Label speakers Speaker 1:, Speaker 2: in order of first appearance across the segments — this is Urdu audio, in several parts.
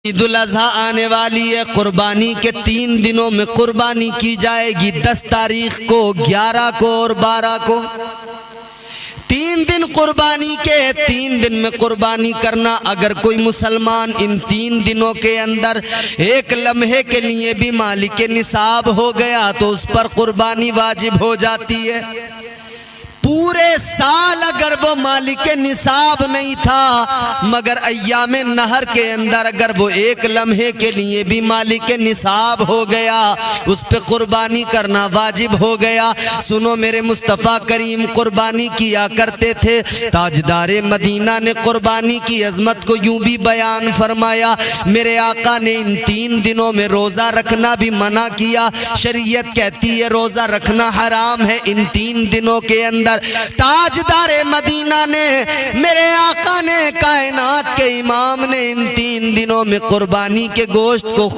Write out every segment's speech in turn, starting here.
Speaker 1: عید الاضحیٰ آنے والی ہے، قربانی کے 3 دنوں میں قربانی کی جائے گی، 10 تاریخ کو، 11 کو اور 12 کو۔ 3 دن قربانی کے، 3 دن میں قربانی کرنا۔ اگر کوئی مسلمان ان 3 دنوں کے اندر ایک لمحے کے لیے بھی مالک نصاب ہو گیا تو اس پر قربانی واجب ہو جاتی ہے۔ پورے سال اگر وہ مالک نصاب نہیں تھا مگر ایام نہر کے اندر اگر وہ ایک لمحے کے لیے بھی مالک نصاب ہو گیا اس پہ قربانی کرنا واجب ہو گیا۔ سنو میرے مصطفیٰ کریم قربانی کیا کرتے تھے۔ تاجدار مدینہ نے قربانی کی عظمت کو یوں بھی بیان فرمایا، میرے آقا نے ان 3 دنوں میں روزہ رکھنا بھی منع کیا۔ شریعت کہتی ہے روزہ رکھنا حرام ہے ان 3 دنوں کے اندر۔ تاجدار مدینہ نے، میرے آقا نے، کائنات کے امام نے ان 3 دنوں میں قربانی کے گوشت کو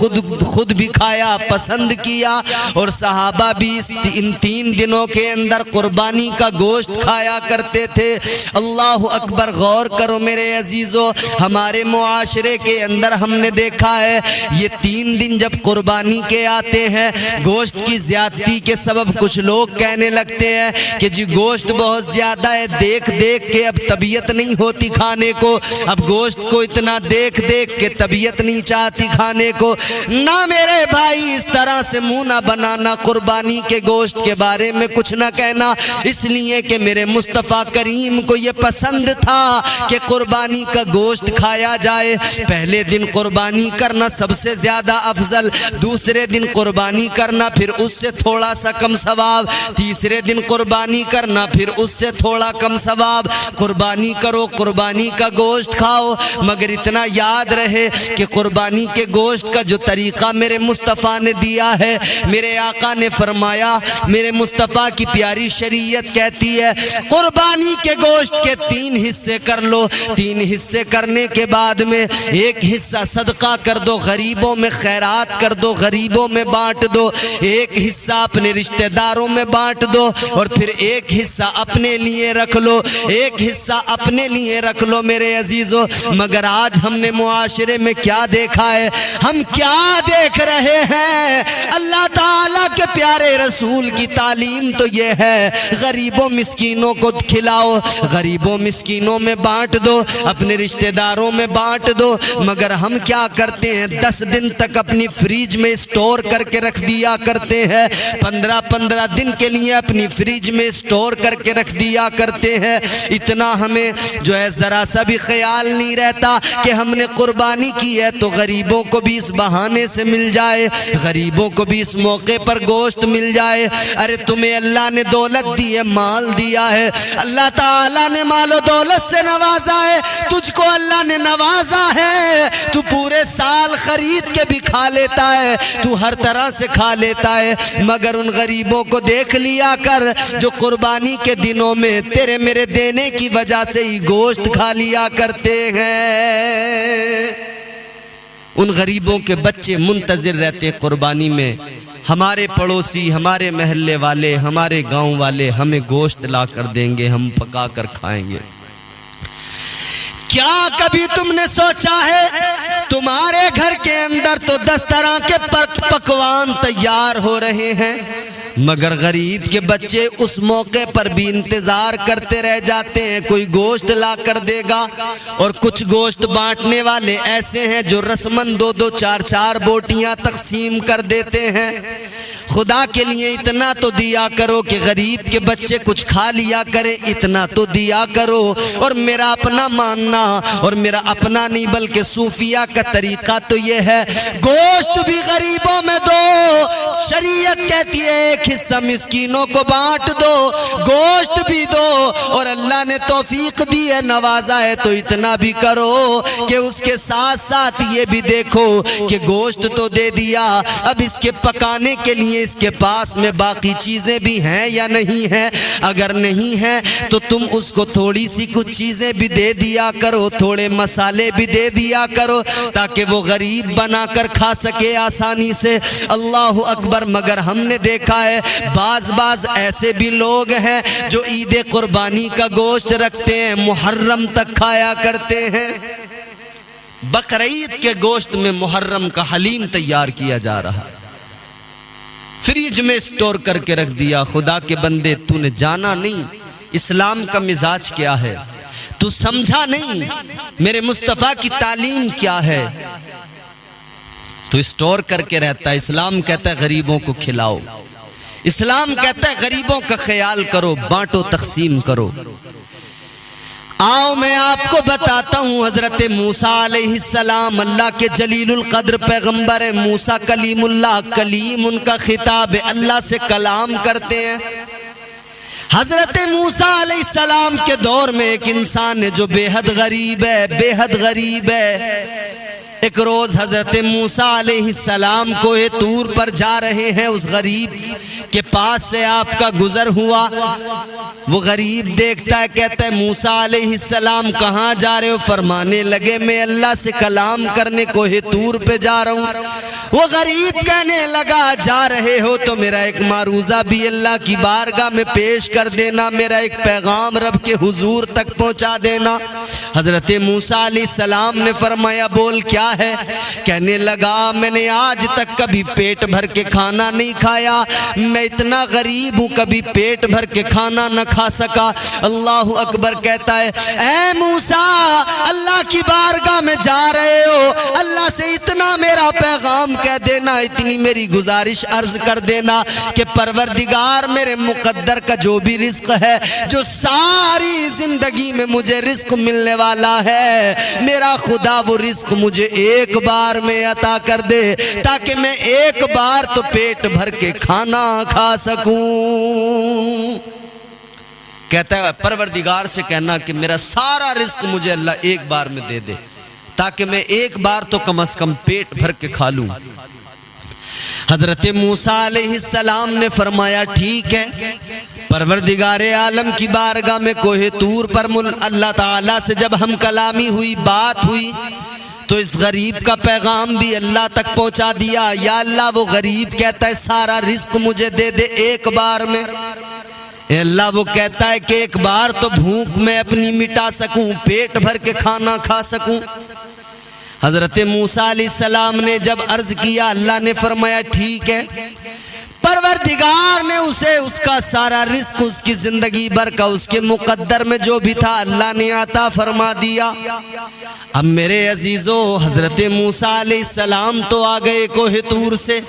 Speaker 1: خود بھی کھایا، پسند کیا، اور صحابہ بھی ان 3 دنوں کے اندر قربانی کا گوشت کھایا کرتے تھے۔ اللہ اکبر! غور کرو میرے عزیزو، ہمارے معاشرے کے اندر ہم نے دیکھا ہے یہ 3 دن جب قربانی کے آتے ہیں گوشت کی زیادتی کے سبب کچھ لوگ کہنے لگتے ہیں کہ جی گوشت بہت زیادہ ہے، دیکھ دیکھ کے اب طبیعت نہیں ہوتی کھانے کو، اب گوشت کو اتنا دیکھ دیکھ کے طبیعت نہیں چاہتی کھانے کو۔ نہ میرے بھائی، اس طرح سے منہ نہ بنانا، قربانی کے گوشت کے بارے میں کچھ نہ کہنا، اس لیے کہ میرے مصطفیٰ کریم کو یہ پسند تھا کہ قربانی کا گوشت کھایا جائے۔ پہلے دن قربانی کرنا سب سے زیادہ افضل، دوسرے دن قربانی کرنا پھر اس سے تھوڑا سا کم ثواب، تیسرے دن قربانی کرنا پھر اس سے تھوڑا کم ثواب۔ قربانی کرو، قربانی کا گوشت کھاؤ، مگر اتنا یاد رہے کہ قربانی کے گوشت کا جو طریقہ میرے مصطفیٰ نے دیا ہے، میرے آقا نے فرمایا، میرے مصطفیٰ کی پیاری شریعت کہتی ہے قربانی کے گوشت کے 3 حصے کر لو، 3 حصے کرنے کے بعد میں ایک حصہ صدقہ کر دو، غریبوں میں خیرات کر دو، غریبوں میں بانٹ دو، ایک حصہ اپنے رشتہ داروں میں بانٹ دو، اور پھر ایک حصہ اپنے لیے رکھ لو، ایک حصہ اپنے لیے رکھ لو میرے عزیزو۔ مگر آج ہم نے معاشرے میں کیا دیکھا ہے، ہم کیا دیکھ رہے ہیں؟ اللہ تعالیٰ کے پیارے رسول کی تعلیم تو یہ ہے غریبوں مسکینوں کو کھلاؤ، غریبوں مسکینوں میں بانٹ دو، اپنے رشتہ داروں میں بانٹ دو، مگر ہم کیا کرتے ہیں 10 دن تک اپنی فریج میں اسٹور کر کے رکھ دیا کرتے ہیں، 15 دن کے لیے اپنی فریج میں اسٹور کر کے رکھ دیا کرتے ہیں۔ اتنا ہمیں جو ہے ذرا سا بھی خیال نہیں رہتا کہ ہم نے قربانی کی ہے تو غریبوں کو بھی اس بہانے سے مل جائے، غریبوں کو بھی اس موقع پر گوشت مل جائے۔ ارے تمہیں اللہ نے دولت دی ہے، مال دیا ہے، اللہ تعالیٰ نے مال و دولت سے نوازا ہے، تجھ کو اللہ نے نوازا ہے، تو پورے سال خرید کے بھی کھا لیتا ہے، تو ہر طرح سے کھا لیتا ہے، مگر ان غریبوں کو دیکھ لیا کر جو قربانی کے دنوں میں تیرے میرے دینے کی وجہ سے ہی گوشت کھا لیا کرتے ہیں۔ ان غریبوں کے بچے منتظر رہتے قربانی میں ہمارے پڑوسی، ہمارے محلے والے، ہمارے گاؤں والے ہمیں گوشت لا کر دیں گے، ہم پکا کر کھائیں گے۔ کیا کبھی تم نے سوچا ہے تمہارے گھر کے اندر تو 10 طرح کے پکوان تیار ہو رہے ہیں، مگر غریب کے بچے اس موقع پر بھی انتظار کرتے رہ جاتے ہیں کوئی گوشت لا کر دے گا، اور کچھ گوشت بانٹنے والے ایسے ہیں جو رسماً 2-2 4-4 بوٹیاں تقسیم کر دیتے ہیں۔ خدا کے لیے اتنا تو دیا کرو کہ غریب کے بچے کچھ کھا لیا کریں، اتنا تو دیا کرو۔ اور میرا اپنا ماننا، اور میرا اپنا نہیں بلکہ صوفیہ کا طریقہ تو یہ ہے گوشت بھی غریبوں میں دو، شریعت کہتی ہے ایک حصہ مسکینوں کو بانٹ دو، گوشت بھی دو، اور اللہ نے توفیق دی ہے، نوازا ہے تو اتنا بھی کرو کہ اس کے ساتھ ساتھ یہ بھی دیکھو کہ گوشت تو دے دیا، اب اس کے پکانے کے لیے اس کے پاس میں باقی چیزیں بھی ہیں یا نہیں ہیں، اگر نہیں ہیں تو تم اس کو تھوڑی سی کچھ چیزیں بھی دے دیا کرو، تھوڑے مسالے بھی دے دیا کرو تاکہ وہ غریب بنا کر کھا سکے آسانی سے۔ اللہ اکبر! مگر ہم نے دیکھا ہے بعض ایسے بھی لوگ ہیں جو عید قربانی کا گوشت رکھتے ہیں، محرم تک کھایا کرتے ہیں۔ بقرعید کے گوشت میں محرم کا حلیم تیار کیا جا رہا، فریج میں اسٹور کر کے رکھ دیا۔ خدا کے بندے، تو نے جانا نہیں اسلام کا مزاج کیا ہے، تو سمجھا نہیں میرے مصطفیٰ کی تعلیم کیا ہے، تو اسٹور کر کے رہتا ہے۔ اسلام کہتا ہے غریبوں کو کھلاؤ، اسلام کہتا ہے غریبوں کا خیال کرو، بانٹو، تقسیم کرو۔ آؤ میں آپ کو بتاتا ہوں، حضرت موسیٰ علیہ السلام اللہ کے جلیل القدر پیغمبر ہے۔ موسیٰ کلیم اللہ، کلیم ان کا خطاب ہے، اللہ سے کلام کرتے ہیں۔ حضرت موسیٰ علیہ السلام کے دور میں ایک انسان ہے جو بے حد غریب ہے، بے حد غریب ہے۔ ایک روز حضرت موسیٰ علیہ السلام کوہ طور پر جا رہے ہیں، اس غریب کے پاس سے آپ کا گزر ہوا۔ وہ غریب دیکھتا ہے، کہتا ہے موسیٰ علیہ السلام کہاں جا رہے ہو؟ فرمانے لگے میں اللہ سے کلام کرنے کوہ طور پہ جا رہا ہوں۔ وہ غریب کہنے لگا جا رہے ہو تو میرا ایک معروضہ بھی اللہ کی بارگاہ میں پیش کر دینا، میرا ایک پیغام رب کے حضور تک پہنچا دینا۔ حضرت موسیٰ علیہ السلام نے فرمایا بول کیا ہے؟ کہنے لگا میں نے آج تک کبھی پیٹ بھر کے کھانا نہیں کھایا، میں اتنا غریب ہوں کبھی پیٹ بھر کے کھانا نہ کھا سکا۔ اللہ اکبر کہتا ہے اے موسیٰ اللہ کی بارگاہ میں جا رہے ہو، اللہ سے اتنا میرا پیغام کہہ دینا، اتنی میری گزارش عرض کر دینا کہ پروردگار میرے مقدر کا جو بھی رزق ہے، جو ساری زندگی میں مجھے رزق ملنے والا ہے، میرا خدا وہ رزق مجھے ایک بار میں عطا کر دے تاکہ میں ایک بار تو پیٹ بھر کے کھانا کھا سکوں۔ کہتا ہے پروردگار سے کہنا کہ میرا سارا رزق مجھے اللہ ایک بار میں دے دے تاکہ میں ایک بار تو کم از کم پیٹ بھر کے کھا لوں۔ حضرت موسیٰ علیہ السلام نے فرمایا ٹھیک ہے۔ پروردگار عالم کی بارگاہ میں کوہ طور پر اللہ تعالیٰ سے جب ہم کلامی ہوئی، بات ہوئی، تو اس غریب کا پیغام بھی اللہ تک پہنچا دیا۔ یا اللہ وہ غریب کہتا ہے سارا رزق مجھے دے دے ایک بار میں۔ اے اللہ وہ کہتا ہے کہ ایک بار تو بھوک میں اپنی مٹا سکوں، پیٹ بھر کے کھانا کھا سکوں۔ حضرت موسیٰ علیہ السلام نے جب عرض کیا، اللہ نے فرمایا ٹھیک ہے۔ پروردگار نے اسے اس کا سارا رزق، اس کی زندگی بھر کا، اس کے مقدر میں جو بھی تھا اللہ نے عطا فرما دیا۔ اب میرے عزیزو، حضرت موسیٰ علیہ السلام تو آ گئے کوہ طور سے،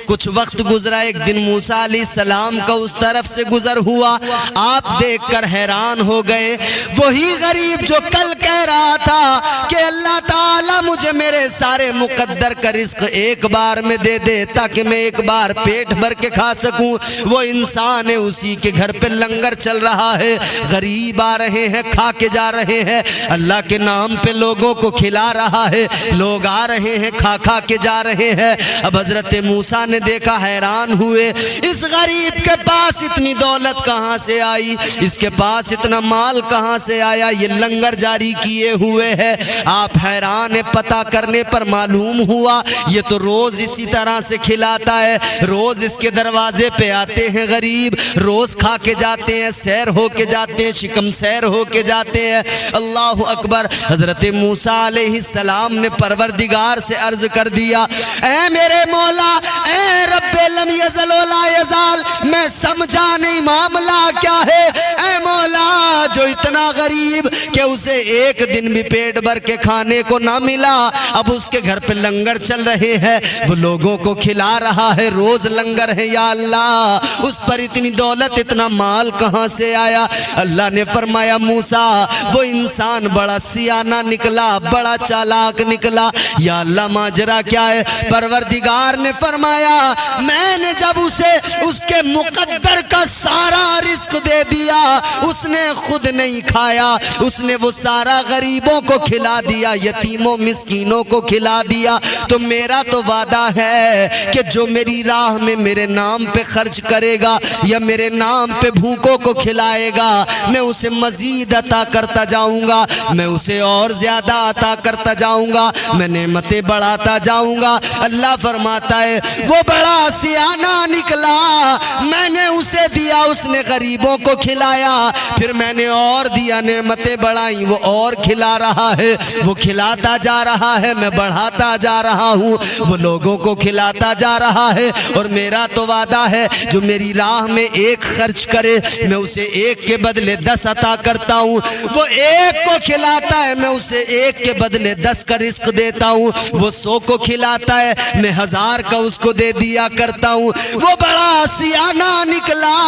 Speaker 1: کچھ وقت گزرا، ایک دن موسیٰ علیہ السلام کا اس طرف سے گزر ہوا، آپ دیکھ کر حیران ہو گئے۔ وہی غریب جو کل کہہ رہا تھا کہ اللہ تعالیٰ مجھے میرے سارے مقدر کا رزق ایک بار میں دے دے تاکہ میں ایک بار پیٹ بھر کے کھا سکوں، وہ انسان ہے، اسی کے گھر پہ لنگر چل رہا ہے، غریب آ رہے ہیں، کھا کے جا رہے ہیں، اللہ کے نام پہ لوگوں کو کھلا رہا ہے، لوگ آ رہے ہیں، کھا کھا کے جا رہے ہیں۔ اب حضرت موسیٰ نے دیکھا، حیران ہوئے، اس غریب کے پاس اتنی دولت کہاں سے آئی، اس کے پاس اتنا مال کہاں سے آیا، یہ لنگر جاری کیے ہوئے ہے۔ آپ حیران ہیں، پتہ کرنے پر معلوم ہوا یہ تو روز اسی طرح سے کھلاتا ہے، روز اس کے دروازے پہ آتے ہیں غریب، روز کھا کے جاتے ہیں، سیر ہو کے جاتے ہیں، شکم سیر ہو کے جاتے ہیں۔ اللہ اکبر۔ حضرت موسیٰ علیہ السلام نے پروردگار سے عرض کر دیا، اے میرے مولا، اے رب لم یزل ولا یزال، میں سمجھا نہیں معاملہ کیا ہے، اے مولا جو اتنا غریب کہ اسے ایک دن بھی پیٹ بھر کے کھانے کو نہ ملا، اب اس کے گھر پہ لنگر چل رہے ہیں، وہ لوگوں کو کھلا رہا ہے، روز لنگر ہے، یا اللہ اس پر اتنی دولت، اتنا مال کہاں سے آیا؟ اللہ نے فرمایا موسیٰ وہ انسان بڑا سیانہ نکلا، بڑا چالاک نکلا۔ یا اللہ ماجرا کیا ہے؟ پروردگار نے فرمایا میں نے جب اسے اس کے مقدر کا سارا رزق دے دیا، اس نے خود نہیں کھایا، اس نے وہ سارا غریبوں کو کھلا دیا، یتیموں مسکینوں کو کھلا دیا، تو میرا تو وعدہ ہے کہ جو میری راہ میں میرے نام پہ خرچ کرے گا یا میرے نام پہ بھوکوں کو کھلائے گا، میں اسے مزید عطا کرتا جاؤں گا، میں اسے اور زیادہ عطا کرتا جاؤں گا، میں نعمتیں بڑھاتا جاؤں گا۔ اللہ فرماتا ہے وہ بڑا سیانہ نکلا، میں نے اسے دیا، اس نے غریبوں کو کھلایا، پھر میں نے اور دیا، نعمتیں بڑھائیں، وہ اور کھلا رہا ہے، وہ کھلاتا جا رہا ہے، میں بڑھاتا جا رہا ہوں، وہ لوگوں کو کھلاتا جا رہا ہے۔ اور میرا تو وعدہ ہے جو میری راہ میں ایک خرچ کرے میں اسے ایک کے بدلے 10 عطا کرتا ہوں، وہ ایک کو کھلاتا ہے میں اسے ایک کے بدلے 10 کا رزق دیتا ہوں، وہ 100 کو کھلاتا ہے میں 1000 کا اس کو دے دیا کرتا ہوں۔ وہ بڑا سیانہ نکلا،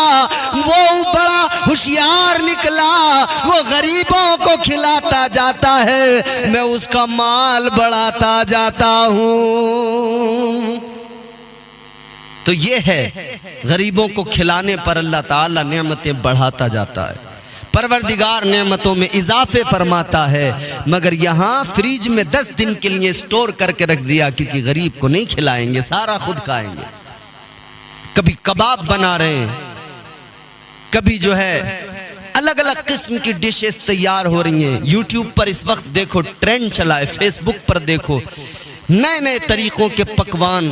Speaker 1: وہ بڑا ہوشیار نکلا، وہ غریبوں کو کھلاتا جاتا ہے، میں اس کا مال بڑھاتا جاتا ہوں۔ تو یہ ہے غریبوں کو کھلانے پر اللہ تعالیٰ نعمتیں بڑھاتا جاتا ہے، پروردگار نعمتوں میں اضافے فرماتا ہے۔ مگر یہاں فریج میں 10 دن کے لیے سٹور کر کے رکھ دیا، کسی غریب کو نہیں کھلائیں گے، سارا خود کھائیں گے۔ کبھی کباب بنا رہے ہیں، کبھی جو ہے الگ الگ قسم کی ڈشز تیار ہو رہی ہیں۔ یوٹیوب پر اس وقت دیکھو ٹرینڈ چلا ہے، فیس بک پر دیکھو نئے نئے طریقوں کے پکوان،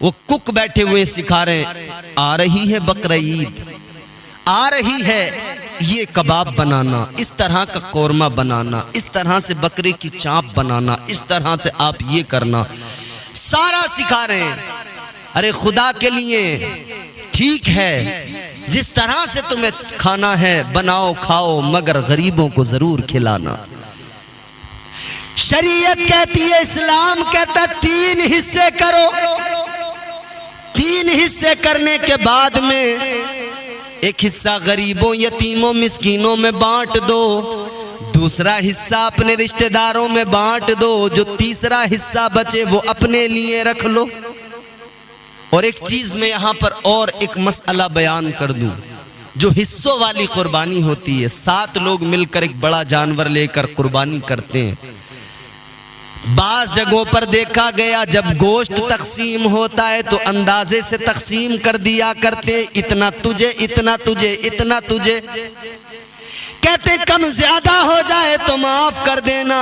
Speaker 1: وہ کک بیٹھے ہوئے سکھا رہے ہیں۔ آ رہی ہے بقرعید، آ رہی ہے یہ کباب بنانا، اس طرح کا قورمہ بنانا، اس طرح سے بکرے کی چاپ بنانا، اس طرح سے آپ یہ کرنا، سارا سکھا رہے ہیں۔ ارے خدا کے لیے ٹھیک ہے، جس طرح سے تمہیں کھانا ہے بناؤ کھاؤ، مگر غریبوں کو ضرور کھلانا۔ شریعت کہتی ہے، اسلام کہتا 3 حصے کرو، 3 حصے کرنے کے بعد میں ایک حصہ غریبوں یتیموں مسکینوں میں بانٹ دو، دوسرا حصہ اپنے رشتہ داروں میں بانٹ دو، جو تیسرا حصہ بچے وہ اپنے لیے رکھ لو۔ اور ایک چیز میں یہاں پر اور ایک مسئلہ بیان کر دوں، جو حصوں والی قربانی ہوتی ہے، 7 لوگ مل کر ایک بڑا جانور لے کر قربانی کرتے ہیں۔ بعض جگہوں پر دیکھا گیا جب گوشت تقسیم ہوتا ہے تو اندازے سے تقسیم کر دیا کرتے، اتنا تجھے اتنا تجھے اتنا تجھے، کہتے کم زیادہ ہو جائے تو معاف کر دینا،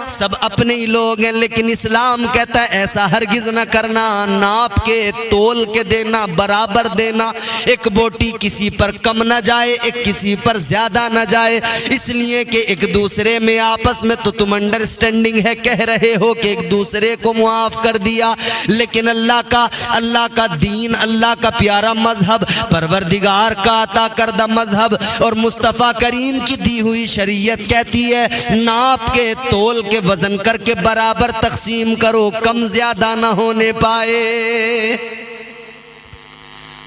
Speaker 1: سب اپنے ہی لوگ ہیں۔ لیکن اسلام کہتا ہے ایسا ہرگز نہ کرنا، ناپ کے تول کے دینا، برابر دینا، ایک بوٹی کسی پر کم نہ جائے، ایک کسی پر زیادہ نہ جائے، اس لیے کہ ایک دوسرے میں آپس میں تو تم انڈرسٹینڈنگ ہے، کہہ رہے ہو کہ ایک دوسرے کو معاف کر دیا، لیکن اللہ کا دین، اللہ کا پیارا مذہب، پروردگار کا عطا کردہ مذہب اور مصطفیٰ کریم کی دی ہوئی شریعت کہتی ہے ناپ کے تول کے وزن کر کے برابر تقسیم کرو، کم زیادہ نہ ہونے پائے۔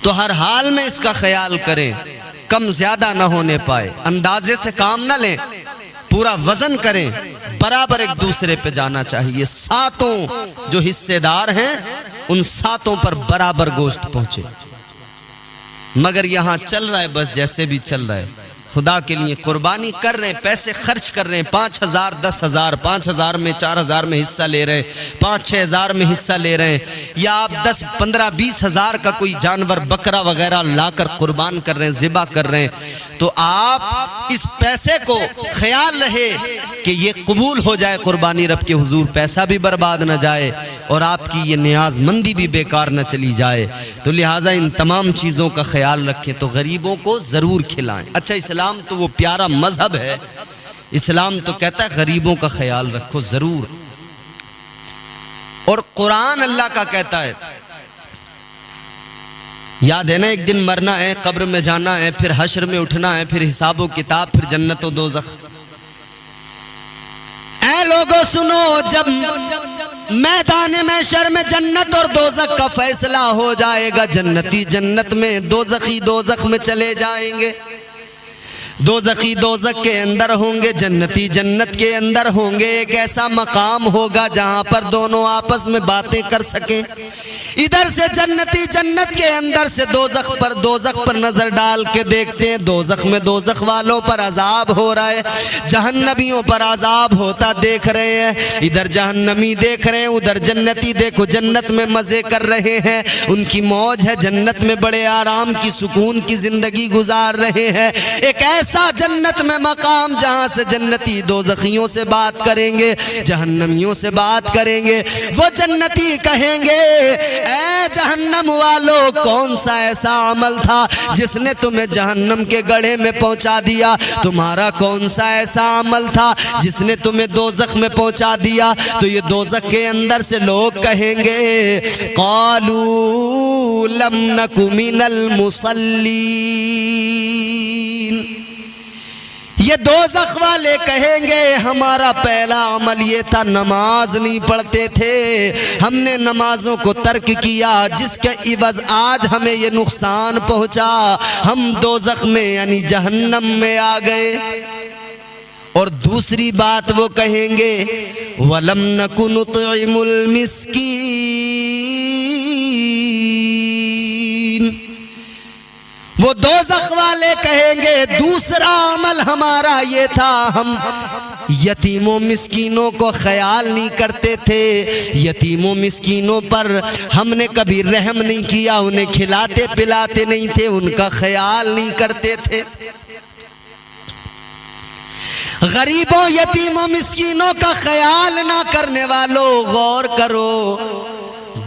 Speaker 1: تو ہر حال میں اس کا خیال کریں، کم زیادہ نہ ہونے پائے، اندازے سے کام نہ لیں، پورا وزن کریں، برابر ایک دوسرے پہ جانا چاہیے۔ 7 جو حصے دار ہیں ان 7 پر برابر گوشت پہنچے۔ مگر یہاں چل رہا ہے بس جیسے بھی چل رہا ہے، خدا کے لیے قربانی کر رہے ہیں، پیسے خرچ کر رہے ہیں، 5000 10,000، 5000 میں 4000 میں حصہ لے رہے ہیں، 5-6 ہزار میں حصہ لے رہے ہیں، یا آپ 10 15 20 ہزار کا کوئی جانور بکرا وغیرہ لا کر قربان کر رہے ہیں، ذبح کر رہے ہیں، تو آپ اس پیسے کو خیال رہے کہ یہ قبول ہو جائے قربانی رب کے حضور، پیسہ بھی برباد نہ جائے اور آپ کی یہ نیاز مندی بھی بیکار نہ چلی جائے۔ تو لہٰذا ان تمام چیزوں کا خیال رکھیں، تو غریبوں کو ضرور کھلائیں۔ اچھا اسلام تو وہ پیارا مذہب ہے، اسلام تو کہتا ہے غریبوں کا خیال رکھو ضرور، اور قرآن اللہ کا کہتا ہے، یاد ہے نا ایک دن مرنا ہے، قبر میں جانا ہے، پھر حشر میں اٹھنا ہے، پھر حساب و کتاب، پھر جنت و دوزخ۔ اے لوگوں سنو، جب میدان محشر میں جنت اور دوزخ کا فیصلہ ہو جائے گا، جنتی جنت میں، دوزخی دوزخ میں چلے جائیں گے، دوزخی دوزخ کے اندر ہوں گے، جنتی جنت کے اندر ہوں گے۔ ایک ایسا مقام ہوگا جہاں پر دونوں آپس میں باتیں کر سکیں، ادھر سے جنتی جنت کے اندر سے دوزخ پر نظر ڈال کے دیکھتے ہیں، دوزخ میں دوزخ والوں پر عذاب ہو رہا ہے، جہنمیوں پر عذاب ہوتا دیکھ رہے ہیں، ادھر جہنمی دیکھ رہے ہیں، ادھر جنتی دیکھو جنت میں مزے کر رہے ہیں، ان کی موج ہے، جنت میں بڑے آرام کی سکون کی زندگی گزار رہے ہیں۔ ایک ایسا ایسا جنت میں مقام جہاں سے جنتی دوزخیوں سے بات کریں گے، جہنمیوں سے بات کریں گے۔ وہ جنتی کہیں گے اے جہنم والو، کون سا ایسا عمل تھا جس نے تمہیں جہنم کے گڑھے میں پہنچا دیا؟ تمہارا کون سا ایسا عمل تھا جس نے تمہیں دوزخ میں پہنچا دیا؟ تو یہ دوزخ کے اندر سے لوگ کہیں گے قالوا لم نک من المصلین، یہ دوزخ والے کہیں گے ہمارا پہلا عمل یہ تھا، نماز نہیں پڑھتے تھے، ہم نے نمازوں کو ترک کیا جس کے عوض آج ہمیں یہ نقصان پہنچا، ہم دوزخ میں یعنی جہنم میں آ گئے۔ اور دوسری بات وہ کہیں گے وَلَمْ نَكُ نُطْعِمُ الْمِسْكِينَ، وہ دوزخ والے کہیں گے دوسرا عمل ہمارا یہ تھا، ہم یتیموں مسکینوں کو خیال نہیں کرتے تھے، یتیموں مسکینوں پر ہم نے کبھی رحم نہیں کیا، انہیں کھلاتے پلاتے نہیں تھے، ان کا خیال نہیں کرتے تھے۔ غریبوں یتیموں مسکینوں کا خیال نہ کرنے والوں غور کرو،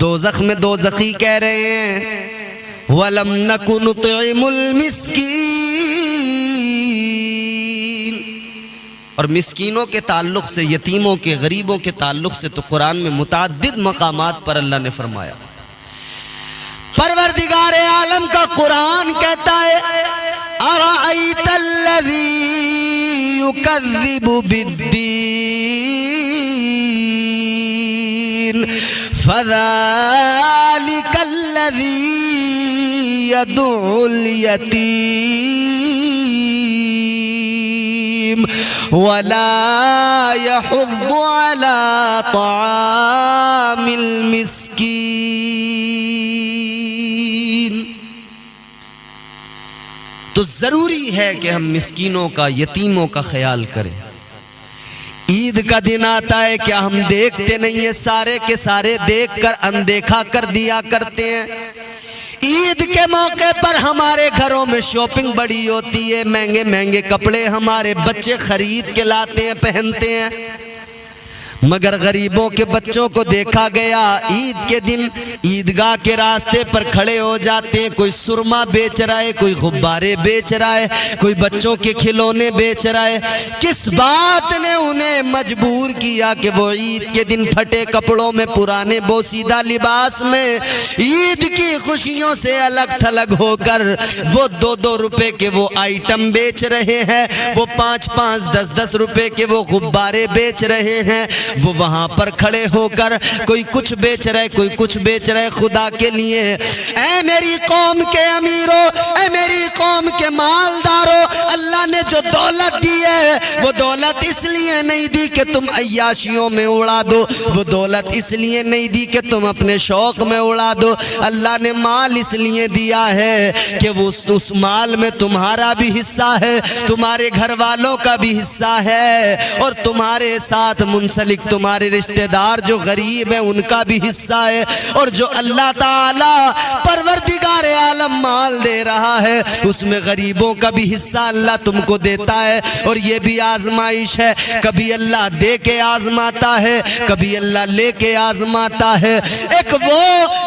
Speaker 1: دوزخ میں دوزخی کہہ رہے ہیں وَلَمْ نَكُ نُطْعِمُ الْمِسْكِينَ۔ اور مسکینوں کے تعلق سے، یتیموں کے، غریبوں کے تعلق سے تو قرآن میں متعدد مقامات پر اللہ نے فرمایا۔ پروردگار عالم کا قرآن کہتا ہے أَرَأَيْتَ الَّذِي يُكَذِّبُ بِالدِّينِ فَذَلِكَ الَّذِي يَدُعُّ الْيَتِيمَ وَلَا يَحُضُّ عَلَى طَعَامِ الْمِسْكِينِ۔ تو ضروری ہے کہ ہم مسکینوں کا، یتیموں کا خیال کریں۔ عید کا دن آتا ہے، کیا ہم دیکھتے نہیں ہیں؟ سارے کے سارے دیکھ کر اندیکھا کر دیا کرتے ہیں۔ عید کے موقع پر ہمارے گھروں میں شاپنگ بڑی ہوتی ہے، مہنگے مہنگے کپڑے ہمارے بچے خرید کے لاتے ہیں، پہنتے ہیں، مگر غریبوں کے بچوں کو دیکھا گیا عید کے دن عیدگاہ کے راستے پر کھڑے ہو جاتے ہیں، کوئی سرما بیچ رہا ہے، کوئی غبارے بیچ رہا ہے، کوئی بچوں کے کھلونے بیچ رہا ہے۔ کس بات نے انہیں مجبور کیا کہ وہ عید کے دن پھٹے کپڑوں میں، پرانے بوسیدہ لباس میں، عید کی خوشیوں سے الگ تھلگ ہو کر وہ 2-2 روپے کے وہ آئٹم بیچ رہے ہیں، وہ 5-5 10-10 روپے کے وہ غبارے بیچ رہے ہیں، وہ وہاں پر کھڑے ہو کر کوئی کچھ بیچ رہے، کوئی کچھ بیچ رہے۔ خدا کے لیے اے میری قوم کے امیروں، اے میری قوم کے مالداروں، اللہ نے جو دولت دی ہے وہ دولت اس لیے نہیں دی کہ تم عیاشیوں میں اڑا دو، وہ دولت اس لیے نہیں دی کہ تم اپنے شوق میں اڑا دو۔ اللہ نے مال اس لیے دیا ہے کہ وہ اس مال میں تمہارا بھی حصہ ہے، تمہارے گھر والوں کا بھی حصہ ہے، اور تمہارے ساتھ منسلک تمہارے رشتہ دار جو غریب ہیں ان کا بھی حصہ ہے، اور جو اللہ تعالی پروردگار عالم مال دے رہا ہے اس میں غریبوں کا بھی حصہ اللہ تم کو دیتا ہے۔ اور یہ بھی آزمائش ہے، کبھی اللہ دے کے آزماتا ہے، کبھی اللہ لے کے آزماتا ہے۔ ایک وہ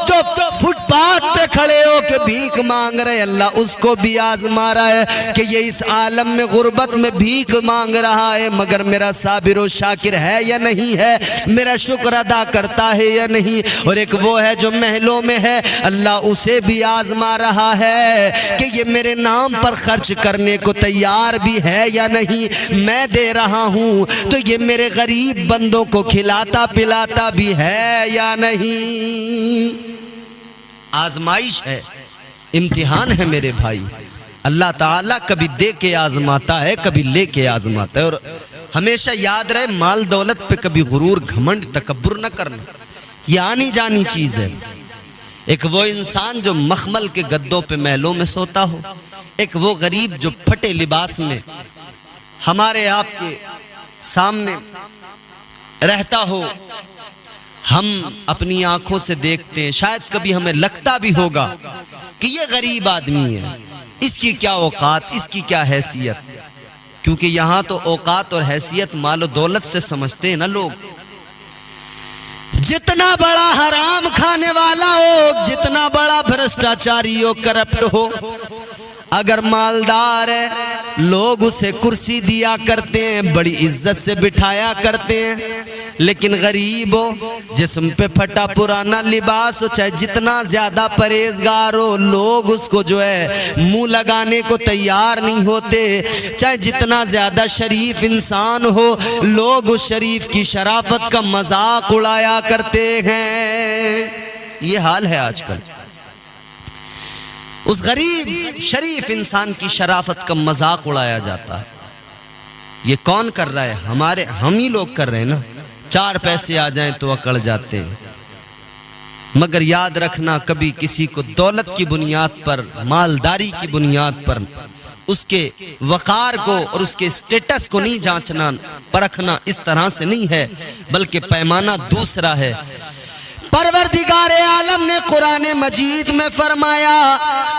Speaker 1: جو فٹ پاتھ پہ کھڑے ہو کے بھیک مانگ رہے، اللہ اس کو بھی آزما رہا ہے کہ یہ اس عالم میں غربت میں بھیک مانگ رہا ہے، مگر میرا صابر و شاکر ہے یا نہیں ہے، میرا شکر ادا کرتا ہے یا نہیں۔ اور ایک وہ ہے جو محلوں میں ہے، اللہ اسے بھی آزما رہا ہے کہ یہ میرے نام پر خرچ کرنے کو تیار بھی ہے یا نہیں، میں دے رہا ہوں تو یہ میرے غریب بندوں کو کھلاتا پلاتا بھی ہے یا نہیں۔ آزمائش ہے، امتحان ہے میرے بھائی۔ اللہ تعالیٰ کبھی دے کے آزماتا ہے، کبھی لے کے آزماتا ہے۔ اور ہمیشہ یاد رہے مال دولت پہ کبھی غرور گھمنڈ تکبر نہ کرنا، یہ آنی جانی چیز ہے۔ ایک وہ انسان جو مخمل کے گدوں پہ محلوں میں سوتا ہو، ایک وہ غریب جو پھٹے لباس میں ہمارے آپ کے سامنے رہتا ہو، ہم اپنی آنکھوں سے دیکھتے ہیں، شاید کبھی ہمیں لگتا بھی ہوگا کہ یہ غریب آدمی ہے، اس کی کیا اوقات، اس کی کیا حیثیت۔ کیونکہ یہاں تو اوقات اور حیثیت مال و دولت سے سمجھتے ہیں نا لوگ. جتنا بڑا حرام کھانے والا ہو، جتنا بڑا بھرشٹاچاری ہو، کرپٹ ہو، اگر مالدار ہے لوگ اسے کرسی دیا کرتے ہیں، بڑی عزت سے بٹھایا کرتے ہیں. لیکن غریب ہو، جسم پہ پھٹا پرانا لباس ہو، چاہے جتنا زیادہ پرہیزگار ہو، لوگ اس کو جو ہے منہ لگانے کو تیار نہیں ہوتے. چاہے جتنا زیادہ شریف انسان ہو، لوگ اس شریف کی شرافت کا مذاق اڑایا کرتے ہیں. یہ حال ہے آج کل. اس غریب شریف انسان کی شرافت کا مذاق اڑایا جاتا ہے. یہ کون کر رہا ہے؟ ہم ہی لوگ کر رہے ہیں نا. 4 پیسے آ جائیں تو اکڑ جاتے ہیں. مگر یاد رکھنا، کبھی کسی کو دولت کی بنیاد پر، مالداری کی بنیاد پر اس کے وقار کو اور اس کے سٹیٹس کو نہیں جانچنا پرکھنا اس طرح سے نہیں ہے، بلکہ پیمانہ دوسرا ہے. پروردگار عالم نے قرآن مجید میں فرمایا،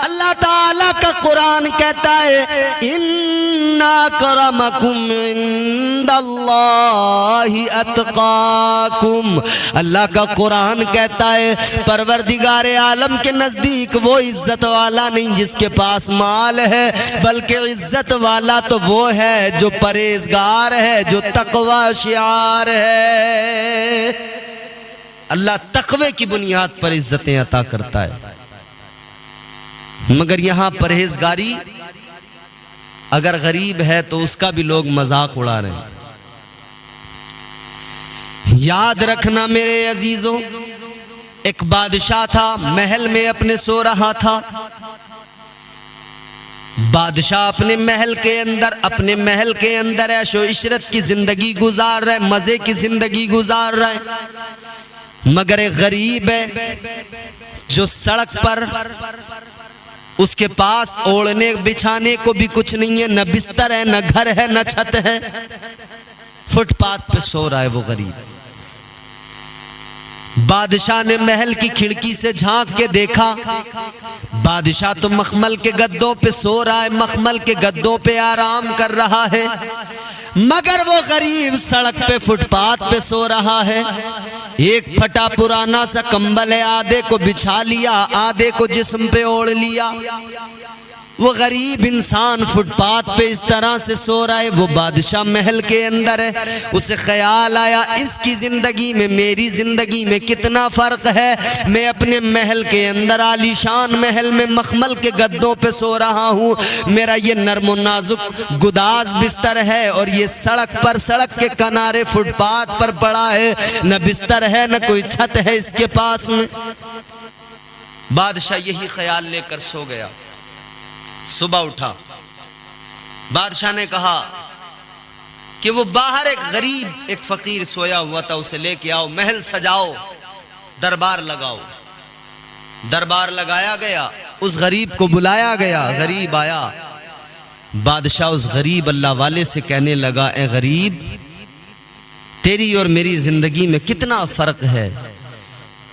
Speaker 1: اللہ تعالیٰ کا قرآن کہتا ہے اِنَّ أَكْرَمَكُمْ عِندَ اللَّهِ أَتْقَاكُمْ. اللہ کا قرآن کہتا ہے پروردگار عالم کے نزدیک وہ عزت والا نہیں جس کے پاس مال ہے، بلکہ عزت والا تو وہ ہے جو پرہیزگار ہے، جو تقوی شعار ہے. اللہ تقوی کی بنیاد پر عزتیں عطا کرتا ہے. مگر یہاں پرہیزگاری اگر غریب ہے تو اس کا بھی لوگ مذاق اڑا رہے ہیں. یاد رکھنا میرے عزیزوں، ایک بادشاہ تھا، محل میں اپنے سو رہا تھا. بادشاہ اپنے محل کے اندر عیش و عشرت کی زندگی گزار رہے، مزے کی زندگی گزار رہے. مگر ایک غریب ہے جو سڑک پر، اس کے پاس اوڑھنے بچھانے کو بھی کچھ نہیں ہے، نہ بستر ہے، نہ گھر ہے، نہ چھت ہے. فٹ پاتھ پہ سو رہا ہے وہ غریب. بادشاہ نے محل کی کھڑکی سے جھانک کے دیکھا، بادشاہ تو مخمل کے گدوں پہ سو رہا ہے، مخمل کے گدوں پہ آرام کر رہا ہے. مگر وہ غریب سڑک پہ فٹ پاتھ پہ سو رہا ہے. ایک پھٹا پرانا سا کمبل ہے، آدھے کو بچھا لیا، آدھے کو جسم پہ اوڑھ لیا. وہ غریب انسان فٹ پاتھ پہ اس طرح سے سو رہا ہے. وہ بادشاہ محل کے اندر ہے. اسے خیال آیا اس کی زندگی میں میری زندگی میں کتنا فرق ہے. میں اپنے محل کے اندر عالی شان محل میں مخمل کے گدوں پہ سو رہا ہوں، میرا یہ نرم و نازک گداز بستر ہے، اور یہ سڑک کے کنارے فٹ پاتھ پر پڑا ہے، نہ بستر ہے نہ کوئی چھت ہے اس کے پاس میں. بادشاہ یہی خیال لے کر سو گیا. صبح اٹھا، بادشاہ نے کہا کہ وہ باہر ایک غریب، ایک فقیر سویا ہوا تھا، اسے لے کے آؤ، محل سجاؤ، دربار لگاؤ. دربار لگایا گیا، اس غریب کو بلایا گیا. غریب آیا. بادشاہ اس غریب اللہ والے سے کہنے لگا، اے غریب، تیری اور میری زندگی میں کتنا فرق ہے.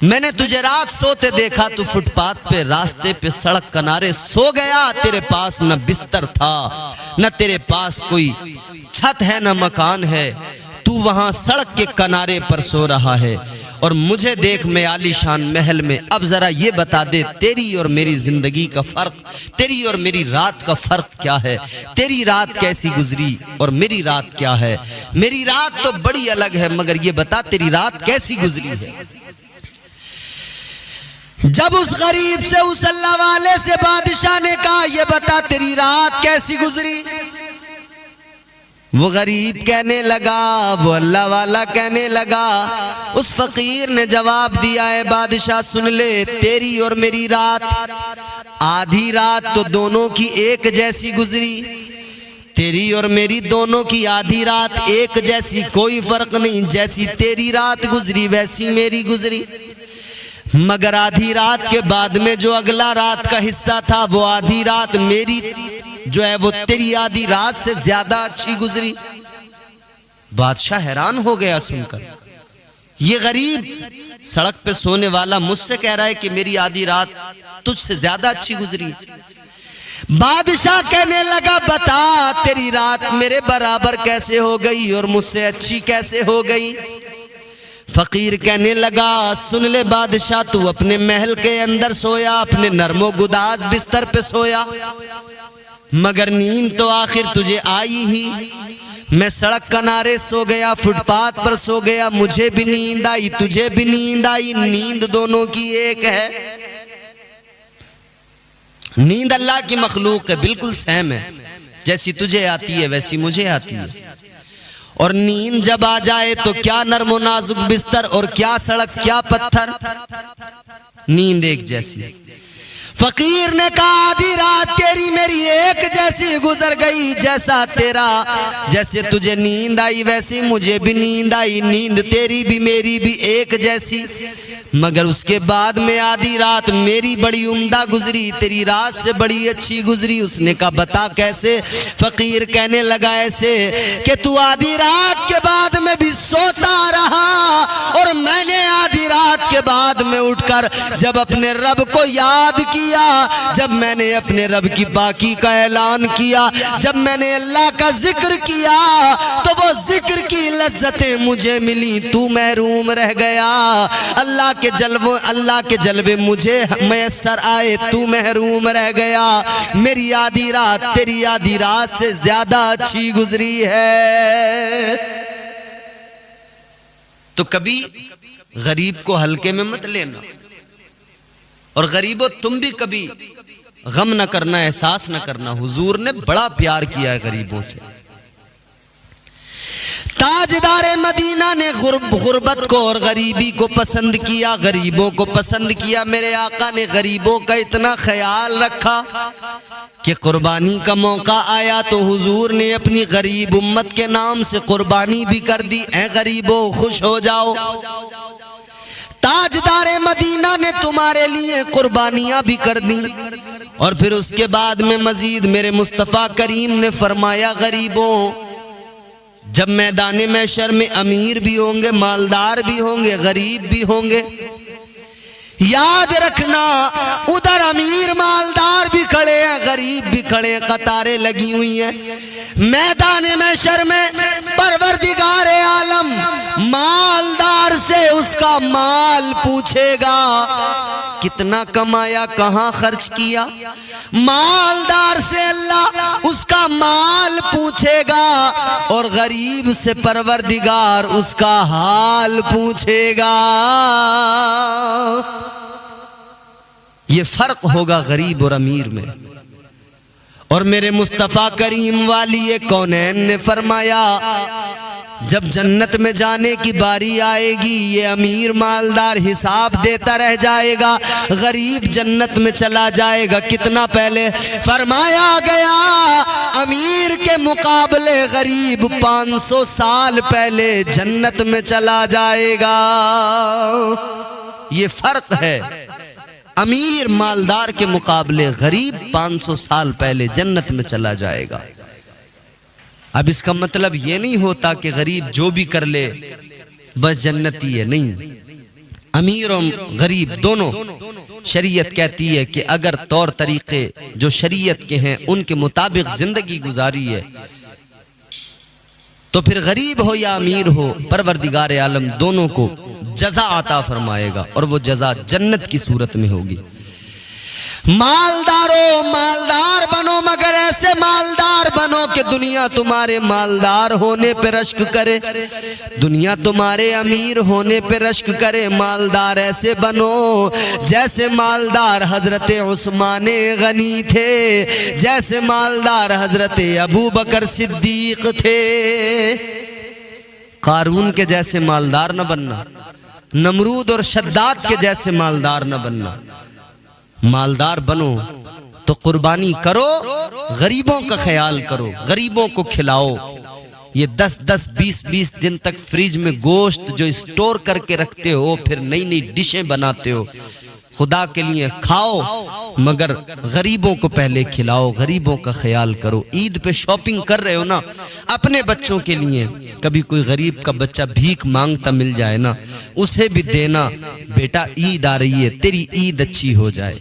Speaker 1: میں نے تجھے رات سوتے دیکھا، تو فٹ پاتھ پہ، راستے پہ، سڑک کنارے سو گیا. تیرے پاس نہ بستر تھا، نہ تیرے پاس کوئی چھت ہے، نہ مکان ہے. تو وہاں سڑک کے کنارے پر سو رہا ہے، اور مجھے دیکھ میں عالی شان محل میں. اب ذرا یہ بتا دے، تیری اور میری زندگی کا فرق، تیری اور میری رات کا فرق کیا ہے؟ تیری رات کیسی گزری اور میری رات کیا ہے؟ میری رات تو بڑی الگ ہے، مگر یہ بتا تیری رات کیسی گزری ہے؟ جب اس غریب سے، اس اللہ والے سے بادشاہ نے کہا، یہ بتا تیری رات کیسی گزری، وہ غریب کہنے لگا، وہ اللہ والا کہنے لگا. اس فقیر نے جواب دیا، ہے بادشاہ سن لے، تیری اور میری رات آدھی رات تو دونوں کی ایک جیسی گزری. تیری اور میری دونوں کی آدھی رات ایک جیسی، کوئی فرق نہیں. جیسی تیری رات گزری ویسی میری گزری. مگر آدھی رات کے بعد میں جو اگلا رات کا حصہ تھا، وہ آدھی رات میری جو ہے وہ تیری آدھی رات سے زیادہ اچھی گزری. بادشاہ حیران ہو گیا سن کر. یہ غریب سڑک پہ سونے والا مجھ سے کہہ رہا ہے کہ میری آدھی رات تجھ سے زیادہ اچھی گزری. بادشاہ کہنے لگا بتا تیری رات میرے برابر کیسے ہو گئی اور مجھ سے اچھی کیسے ہو گئی؟ فقیر کہنے لگا سن لے بادشاہ، تو اپنے محل کے اندر سویا، اپنے نرم و گداز بستر پہ سویا، مگر نیند تو آخر تجھے آئی ہی۔ میں سڑک کنارے سو گیا، فٹ پاتھ پر سو گیا، مجھے بھی نیند آئی، تجھے بھی نیند آئی، نیند دونوں کی ایک ہے۔ نیند اللہ کی مخلوق ہے، بالکل سیم ہے، جیسی تجھے آتی ہے ویسی مجھے آتی ہے۔ اور نیند جب آ جائے تو کیا نرم و نازک بستر اور کیا سڑک کیا پتھر، نیند ایک جیسی۔ فقیر نے کہا آدھی رات تیری میری ایک جیسی گزر گئی، جیسے تجھے نیند آئی ویسی مجھے بھی نیند آئی، نیند تیری بھی میری بھی ایک جیسی، مگر اس کے بعد میں آدھی رات میری بڑی عمدہ گزری، تیری رات سے بڑی اچھی گزری۔ اس نے کہا بتا کیسے؟ فقیر کہنے لگا ایسے کہ تو آدھی رات کے بعد میں بھی سوتا رہا اور میں نے آدھی رات کے بعد میں اٹھ کر جب اپنے رب کو یاد کیا، جب میں نے اپنے رب کی پاکی کا اعلان کیا، جب میں نے اللہ کا ذکر کیا تو وہ ذکر کی لذتیں مجھے ملی، تو محروم رہ گیا۔ اللہ کے جلوے مجھے میسر آئے، تو محروم رہ گیا۔ میری آدھی رات تیری آدھی رات سے زیادہ اچھی گزری ہے۔ تو کبھی غریب کو ہلکے میں مت لینا، اور غریبوں تم بھی کبھی غم نہ کرنا، احساس نہ کرنا۔ حضور نے بڑا پیار کیا ہے غریبوں سے۔ تاجدار مدینہ نے غربت کو اور غریبی کو پسند کیا، غریبوں کو پسند کیا۔ میرے آقا نے غریبوں کا اتنا خیال رکھا کہ قربانی کا موقع آیا تو حضور نے اپنی غریب امت کے نام سے قربانی بھی کر دی۔ اے غریبوں خوش ہو جاؤ، تاجدار مدینہ نے تمہارے لیے قربانیاں بھی کر دیں۔ اور پھر اس کے بعد میں مزید میرے مصطفیٰ کریم نے فرمایا غریبوں، جب میدان محشر میں امیر بھی ہوں گے، مالدار بھی ہوں گے، غریب بھی ہوں گے، یاد رکھنا ادھر امیر مالدار بھی کھڑے ہیں، غریب بھی کھڑے ہیں، قطاریں لگی ہوئی ہیں۔ میدان محشر میں پروردگار عالم مالدار سے اس کا مال پوچھے گا، کتنا کمایا، کہاں خرچ کیا؟ مالدار سے اللہ اس کا مال پوچھے گا، اور غریب سے پروردگار اس کا حال پوچھے گا۔ یہ فرق ہوگا غریب اور امیر میں۔ اور میرے مصطفیٰ کریم والی کونین نے فرمایا جب جنت میں جانے کی باری آئے گی، یہ امیر مالدار حساب دیتا رہ جائے گا، غریب جنت میں چلا جائے گا۔ کتنا پہلے فرمایا گیا، امیر کے مقابلے غریب 500 سال پہلے جنت میں چلا جائے گا۔ یہ فرق ہے، امیر مالدار کے مقابلے غریب 500 سال پہلے جنت میں چلا جائے گا۔ اب اس کا مطلب یہ نہیں ہوتا کہ غریب جو بھی کر لے بس جنتی ہے، نہیں۔ امیر اور غریب دونوں، شریعت کہتی ہے کہ اگر طور طریقے جو شریعت کے ہیں ان کے مطابق زندگی گزاری ہے تو پھر غریب ہو یا امیر ہو، پروردگار عالم دونوں کو جزا عطا فرمائے گا، اور وہ جزا جنت کی صورت میں ہوگی۔ مالدارو مالدار بنو، مگر ایسے مالدار بنو کہ دنیا تمہارے مالدار ہونے پہ رشک کرے، دنیا تمہارے امیر ہونے پہ رشک کرے۔ مالدار ایسے بنو جیسے مالدار حضرت عثمان غنی تھے، جیسے مالدار حضرت ابو بکر صدیق تھے۔ قارون کے جیسے مالدار نہ بننا، نمرود اور شداد کے جیسے مالدار نہ بننا۔ مالدار بنو تو قربانی کرو، غریبوں کا خیال کرو، غریبوں کو کھلاؤ۔ یہ 10-20 دن تک فریج میں گوشت جو اسٹور کر کے رکھتے ہو، پھر نئی نئی ڈشیں بناتے ہو، خدا کے لیے کھاؤ، مگر غریبوں کو پہلے کھلاؤ، غریبوں کا خیال کرو۔ عید پہ شاپنگ کر رہے ہو نا اپنے بچوں کے لیے، کبھی کوئی غریب کا بچہ بھیک مانگتا مل جائے نا، اسے بھی دینا، بیٹا عید آ رہی ہے، تیری عید اچھی ہو جائے۔